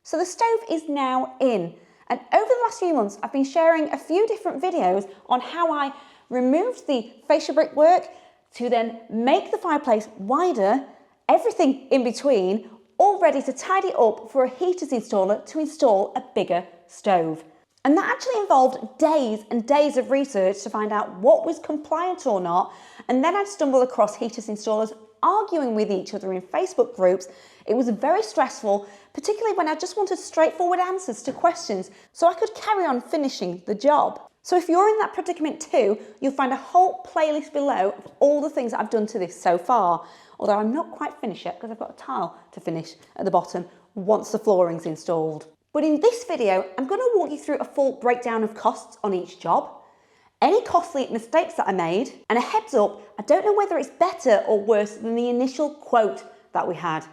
So the stove is now in, and over the last few months I've been sharing a few different videos on how I removed the fascia brickwork to then make the fireplace wider, everything in between, all ready to tidy up for a Hetas installer to install a bigger stove. And that actually involved days and days of research to find out what was compliant or not, and then I'd stumble across Hetas installers arguing with each other in Facebook groups. It was very stressful, particularly when I just wanted straightforward answers to questions so I could carry on finishing the job. So if you're in that predicament too, you'll find a whole playlist below of all the things that I've done to this so far, although I'm not quite finished yet because I've got a tile to finish at the bottom once the flooring's installed. But in this video, I'm going to walk you through a full breakdown of costs on each job, any costly mistakes that I made, and a heads up, I don't know whether it's better or worse than the initial quote that we had.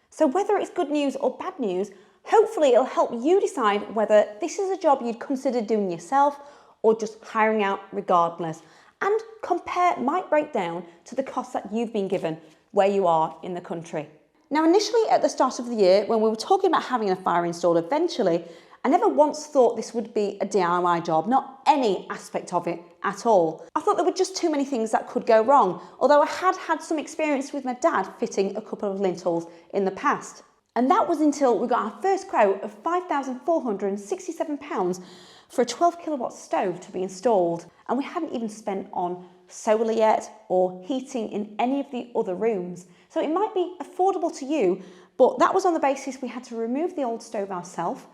So whether it's good news or bad news, hopefully it'll help you decide whether this is a job you'd consider doing yourself or just hiring out regardless, and compare my breakdown to the costs that you've been given where you are in the country. Now, initially at the start of the year, when we were talking about having a fire installed eventually, I never once thought this would be a DIY job, not any aspect of it at all. I thought there were just too many things that could go wrong, although I had had some experience with my dad fitting a couple of lintels in the past. And that was until we got our first quote of £5,467 for a 12 kilowatt stove to be installed. And we hadn't even spent on solar yet or heating in any of the other rooms. So it might be affordable to you, but that was on the basis we had to remove the old stove ourselves.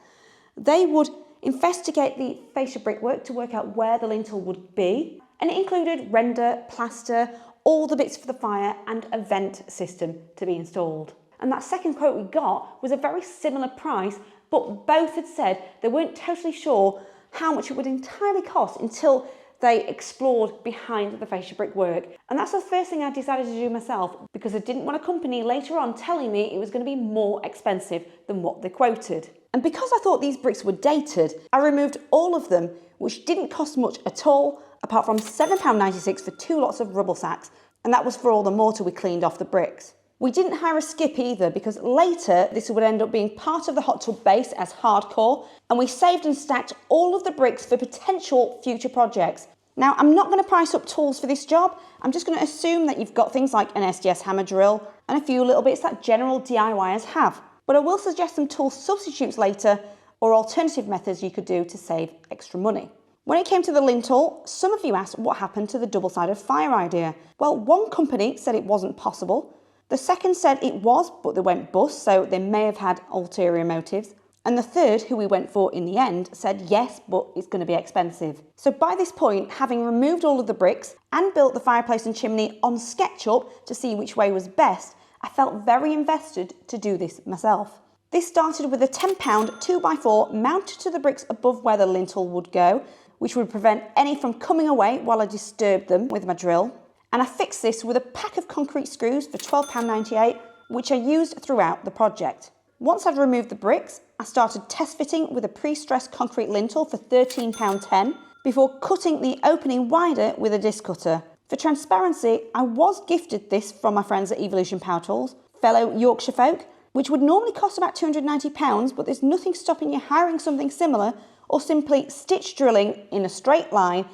They would investigate the fascia brickwork to work out where the lintel would be, and it included render, plaster, all the bits for the fire and a vent system to be installed. And that second quote we got was a very similar price, but both had said they weren't totally sure how much it would entirely cost until they explored behind the fascia brickwork. And that's the first thing I decided to do myself, because I didn't want a company later on telling me it was going to be more expensive than what they quoted. And because I thought these bricks were dated, I removed all of them, which didn't cost much at all, apart from £7.96 for 2 lots of rubble sacks, and that was for all the mortar we cleaned off the bricks. We didn't hire a skip either, because later this would end up being part of the hot tub base as hardcore, and we saved and stacked all of the bricks for potential future projects. Now, I'm not going to price up tools for this job. I'm just going to assume that you've got things like an SDS hammer drill and a few little bits that general DIYers have. But I will suggest some tool substitutes later, or alternative methods you could do to save extra money. When it came to the lintel, some of you asked what happened to the double-sided fire idea. Well, one company said it wasn't possible. The second said it was, but they went bust, so they may have had ulterior motives. And the third, who we went for in the end, said yes, but it's going to be expensive. So by this point, having removed all of the bricks and built the fireplace and chimney on SketchUp to see which way was best, I felt very invested to do this myself. This started with a £10 2x4 mounted to the bricks above where the lintel would go, which would prevent any from coming away while I disturbed them with my drill. And I fixed this with a pack of concrete screws for £12.98, which I used throughout the project. Once I'd removed the bricks, I started test fitting with a pre-stressed concrete lintel for £13.10 before cutting the opening wider with a disc cutter. For transparency, I was gifted this from my friends at Evolution Power Tools, fellow Yorkshire folk, which would normally cost about £290, but there's nothing stopping you hiring something similar or simply stitch drilling in a straight line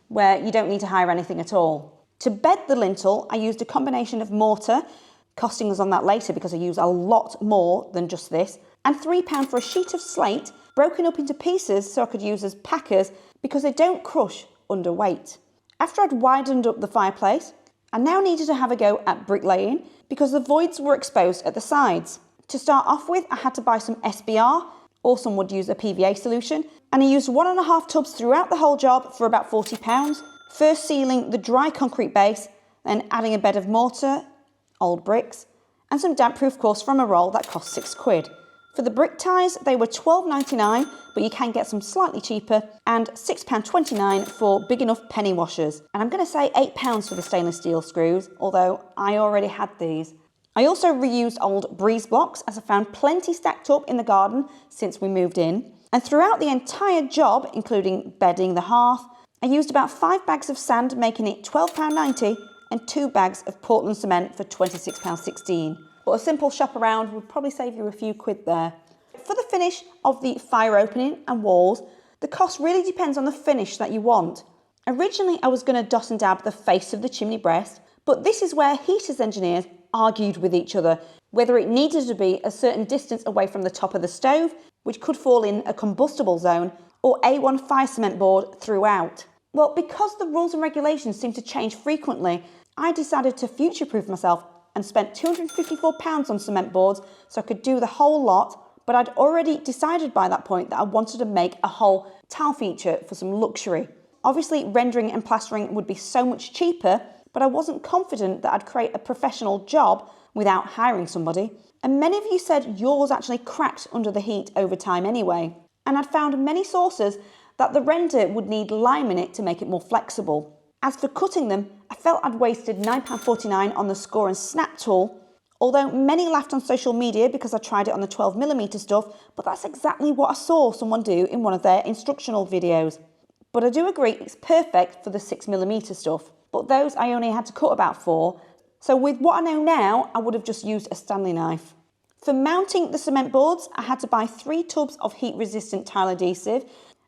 where you don't need to hire anything at all. To bed the lintel, I used a combination of mortar, costing us on that later because I use a lot more than just this, and £3 for a sheet of slate broken up into pieces so I could use as packers because they don't crush under weight. After I'd widened up the fireplace, I now needed to have a go at bricklaying because the voids were exposed at the sides. To start off with, I had to buy some SBR, or some would use a PVA solution, and I used 1.5 tubs throughout the whole job for about £40, first sealing the dry concrete base, then adding a bed of mortar, old bricks, and some damp-proof course from a roll that cost £6. For the brick ties, they were £12.99, but you can get some slightly cheaper, and £6.29 for big enough penny washers. And I'm going to say £8 for the stainless steel screws, although I already had these. I also reused old breeze blocks, as I found plenty stacked up in the garden since we moved in. And throughout the entire job, including bedding the hearth, I used about 5 bags of sand, making it £12.90, and 2 bags of Portland cement for £26.16. But a simple shop around would probably save you a few quid there. for the finish of the fire opening and walls, the cost really depends on the finish that you want. Originally, I was going to dot and dab the face of the chimney breast, but this is where Hetas engineers argued with each other whether it needed to be a certain distance away from the top of the stove, which could fall in a combustible zone, or A1 fire cement board throughout. Well, because the rules and regulations seem to change frequently, I decided to future-proof myself and spent £254 on cement boards so I could do the whole lot, but I'd already decided by that point that I wanted to make a whole tile feature for some luxury. Obviously, rendering and plastering would be so much cheaper, but I wasn't confident that I'd create a professional job without hiring somebody. And many of you said yours actually cracked under the heat over time anyway. And I'd found many sources that the render would need lime in it to make it more flexible. As for cutting them, I felt I'd wasted £9.49 on the score and snap tool, although many laughed on social media because I tried it on the 12mm stuff, but that's exactly what I saw someone do in one of their instructional videos. But I do agree it's perfect for the 6mm stuff, but those I only had to cut about 4, so with what I know now, I would have just used a Stanley knife. For mounting the cement boards, I had to buy 3 tubs of heat-resistant tile adhesive,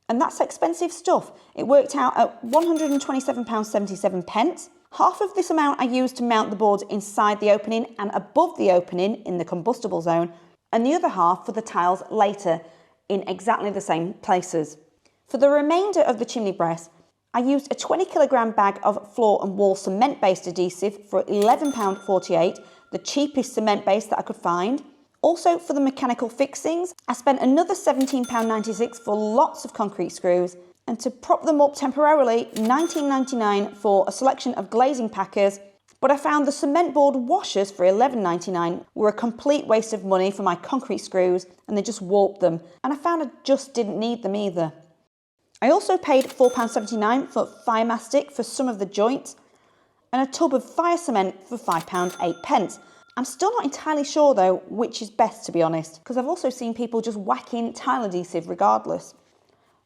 and that's expensive stuff. It worked out at £127.77. Half of this amount I used to mount the boards inside the opening and above the opening in the combustible zone, and the other half for the tiles later in exactly the same places. For the remainder of the chimney breast, I used a 20kg bag of floor and wall cement-based adhesive for £11.48, the cheapest cement base that I could find. Also, for the mechanical fixings, I spent another £17.96 for lots of concrete screws, and to prop them up temporarily, £19.99 for a selection of glazing packers, but I found the cement board washers for £11.99 were a complete waste of money for my concrete screws, and they just warped them, and I found I just didn't need them either. I also paid £4.79 for fire mastic for some of the joints, and a tub of fire cement for £5.08. I'm still not entirely sure though which is best, to be honest, because I've also seen people just whack in tile adhesive regardless.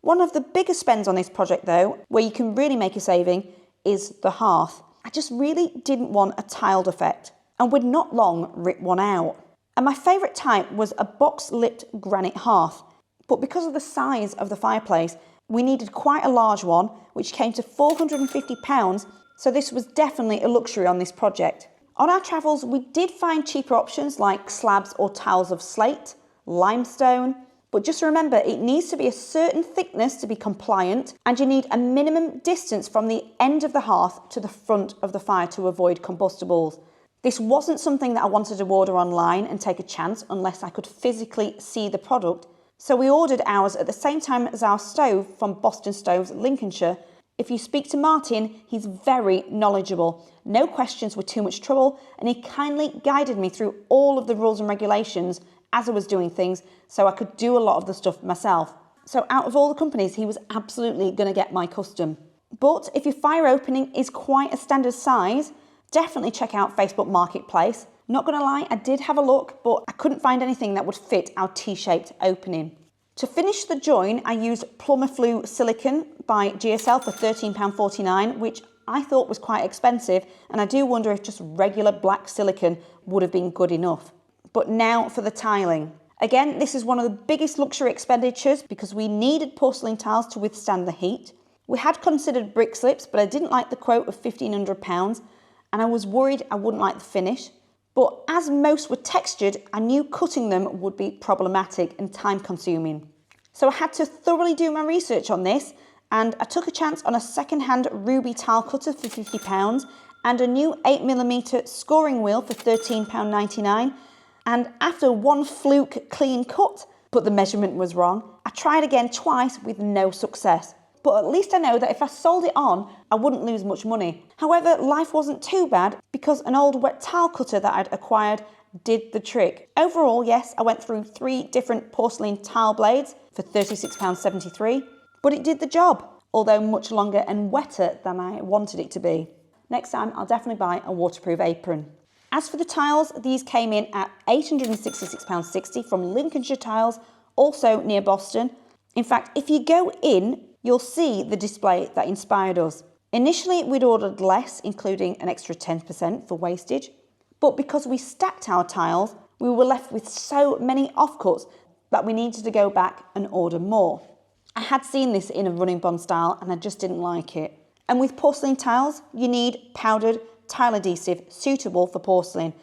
One of the biggest spends on this project though, where you can really make a saving, is the hearth. I just really didn't want a tiled effect, and would not long rip one out. And my favourite type was a box-lipped granite hearth, but because of the size of the fireplace, we needed quite a large one, which came to £450, so this was definitely a luxury on this project. On our travels, we did find cheaper options like slabs or tiles of slate, limestone, but just remember it needs to be a certain thickness to be compliant, and you need a minimum distance from the end of the hearth to the front of the fire to avoid combustibles. This wasn't something that I wanted to order online and take a chance unless I could physically see the product, so we ordered ours at the same time as our stove from Boston Stoves, Lincolnshire. If you speak to Martin, he's very knowledgeable. No questions were too much trouble, and he kindly guided me through all of the rules and regulations as I was doing things, so I could do a lot of the stuff myself. So out of all the companies, he was absolutely going to get my custom. But if your fire opening is quite a standard size, definitely check out Facebook Marketplace. Not going to lie, I did have a look, but I couldn't find anything that would fit our T-shaped opening. To finish the join, I used Plumberflu silicone by GSL for £13.49, which I thought was quite expensive, and I do wonder if just regular black silicone would have been good enough. But now for the tiling. Again, this is one of the biggest luxury expenditures because we needed porcelain tiles to withstand the heat. We had considered brick slips, but I didn't like the quote of £1,500, and I was worried I wouldn't like the finish. But as most were textured, I knew cutting them would be problematic and time consuming. So I had to thoroughly do my research on this, and I took a chance on a second-hand ruby tile cutter for £50 and a new 8mm scoring wheel for £13.99. And after one fluke clean cut, but the measurement was wrong, I tried again twice with no success. But at least I know that if I sold it on, I wouldn't lose much money. However, life wasn't too bad because an old wet tile cutter that I'd acquired did the trick. Overall, yes, I went through 3 different porcelain tile blades for £36.73, but it did the job, although much longer and wetter than I wanted it to be. Next time, I'll definitely buy a waterproof apron. As for the tiles, these came in at £866.60 from Lincolnshire Tiles, also near Boston. In fact, if you go in, you'll see the display that inspired us. Initially, we'd ordered less, including an extra 10% for wastage, but because we stacked our tiles, we were left with so many offcuts that we needed to go back and order more. I had seen this in a running bond style and I just didn't like it. And with porcelain tiles, you need powdered tile adhesive suitable for porcelain.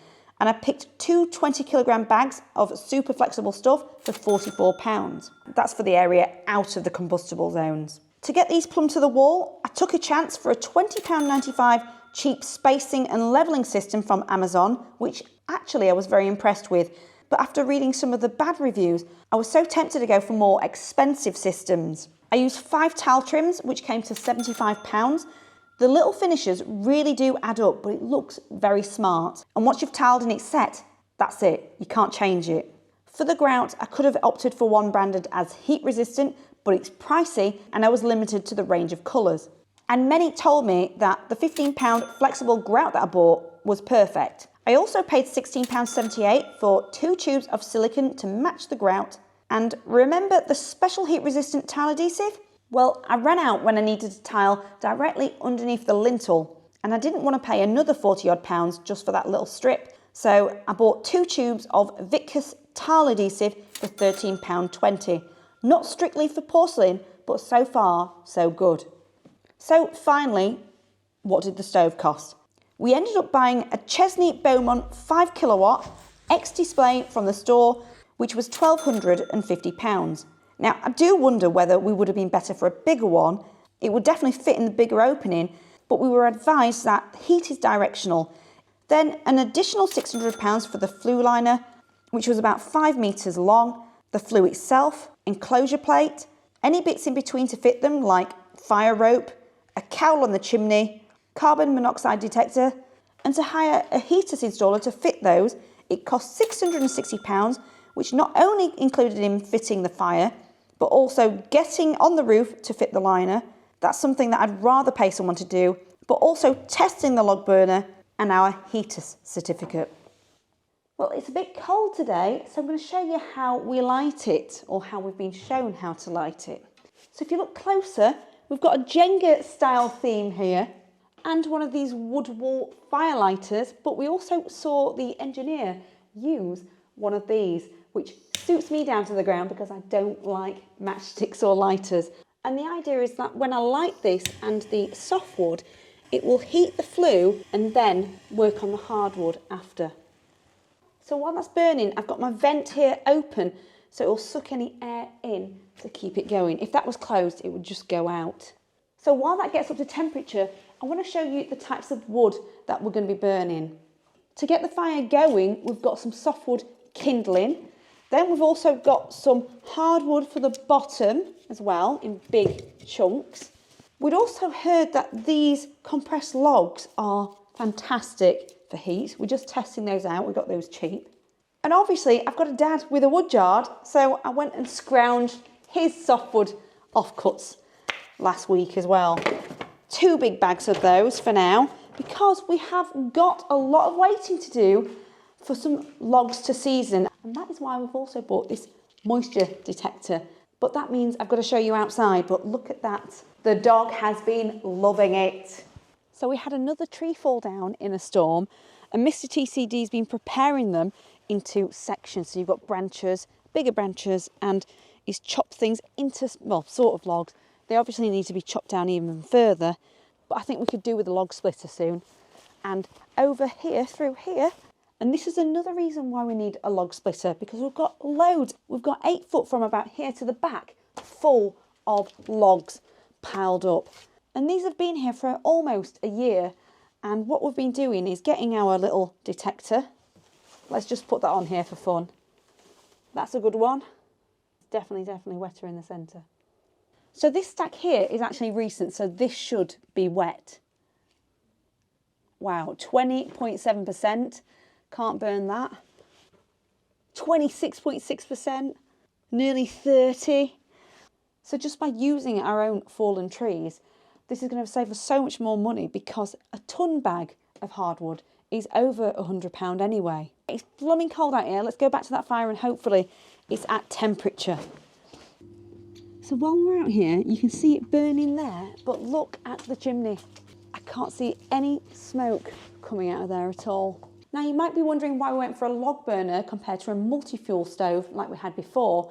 And I picked two 20-kilogram bags of super flexible stuff for £44. That's for the area out of the combustible zones. To get these plumbed to the wall, I took a chance for a £20.95 cheap spacing and levelling system from Amazon, which actually I was very impressed with. But after reading some of the bad reviews, I was so tempted to go for more expensive systems. I used 5 tile trims, which came to £75. The little finishes really do add up, but it looks very smart. And once you've tiled and it's set, that's it. You can't change it. For the grout, I could have opted for one branded as heat resistant, but it's pricey and I was limited to the range of colours. And many told me that the £15 flexible grout that I bought was perfect. I also paid £16.78 for 2 tubes of silicone to match the grout. And remember the special heat resistant tile adhesive? Well, I ran out when I needed to tile directly underneath the lintel, and I didn't want to pay another 40 odd pounds just for that little strip. So I bought 2 tubes of Vicus tile adhesive for £13.20. Not strictly for porcelain, but so far, so good. So finally, what did the stove cost? We ended up buying a Chesney Beaumont 5 kilowatt X-Display from the store, which was £1,250. Now, I do wonder whether we would have been better for a bigger one. It would definitely fit in the bigger opening, but we were advised that heat is directional. Then an additional £600 for the flue liner, which was about 5 metres long, the flue itself, enclosure plate, any bits in between to fit them like fire rope, a cowl on the chimney, carbon monoxide detector, and to hire a Hetas installer to fit those, it cost £660, which not only included him fitting the fire, but also getting on the roof to fit the liner. That's something that I'd rather pay someone to do, but also testing the log burner and our Hetas certificate. Well, it's a bit cold today, so I'm going to show you how we light it, or how we've been shown how to light it. So if you look closer, we've got a Jenga style theme here and one of these wood wall fire lighters, but we also saw the engineer use one of these, which suits me down to the ground because I don't like matchsticks or lighters. And the idea is that when I light this and the softwood, it will heat the flue and then work on the hardwood after. So while that's burning, I've got my vent here open, so it will suck any air in to keep it going. If that was closed, it would just go out. So while that gets up to temperature, I want to show you the types of wood that we're going to be burning. To get the fire going, we've got some softwood kindling. Then we've also got some hardwood for the bottom as well, in big chunks. We'd also heard that these compressed logs are fantastic for heat. We're just testing those out. We got those cheap. And obviously I've got a dad with a wood yard, so I went and scrounged his softwood offcuts last week as well. 2 big bags of those for now, because we have got a lot of waiting to do for some logs to season. And that is why we've also bought this moisture detector. But that means I've got to show you outside, but look at that. The dog has been loving it. So we had another tree fall down in a storm, and Mr. TCD's been preparing them into sections. So you've got branches, bigger branches, and he's chopped things into, well, sort of logs. They obviously need to be chopped down even further, but I think we could do with a log splitter soon. And over here, through here, and this is another reason why we need a log splitter, because we've got loads. We've got 8 foot from about here to the back, full of logs piled up. And these have been here for almost a year. And what we've been doing is getting our little detector. Let's just put that on here for fun. That's a good one. Definitely wetter in the centre. So this stack here is actually recent, so this should be wet. Wow, 20.7%. Can't burn that. 26.6%. Nearly 30. So just by using our own fallen trees, this is going to save us so much more money, because a ton bag of hardwood is over £100 anyway. It's blooming cold out here. Let's go back to that fire and hopefully it's at temperature. So while we're out here, you can see it burning there, but look at the chimney. I can't see any smoke coming out of there at all. Now you might be wondering why we went for a log burner compared to a multi-fuel stove like we had before,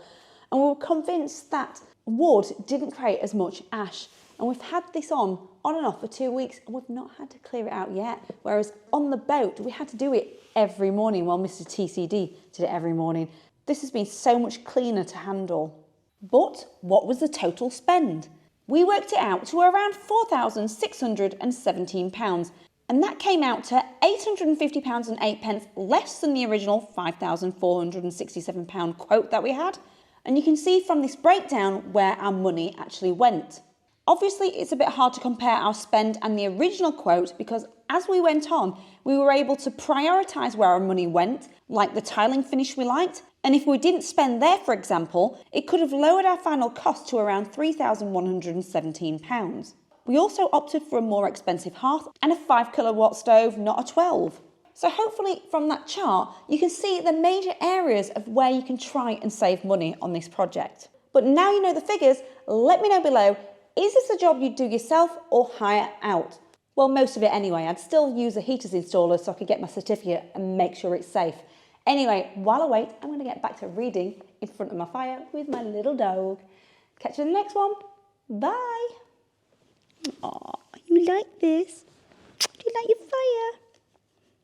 and we were convinced that wood didn't create as much ash, and we've had this on and off for 2 weeks and we've not had to clear it out yet, whereas on the boat we had to do it every morning. Well, Mr. TCD did it every morning. This has been so much cleaner to handle. But what was the total spend? We worked it out to around £4,617, and that came out to £850.08 less than the original £5,467 quote that we had. And you can see from this breakdown where our money actually went. Obviously, it's a bit hard to compare our spend and the original quote because as we went on, we were able to prioritise where our money went, like the tiling finish we liked, and if we didn't spend there, for example, it could have lowered our final cost to around £3,117. We also opted for a more expensive hearth and a 5 kilowatt stove, not a 12. So hopefully from that chart, you can see the major areas of where you can try and save money on this project. But now you know the figures, let me know below, is this a job you'd do yourself or hire out? Well, most of it anyway. I'd still use a Hetas installer so I could get my certificate and make sure it's safe. Anyway, while I wait, I'm going to get back to reading in front of my fire with my little dog. Catch you in the next one. Bye. Aw, you like this? Do you like your fire?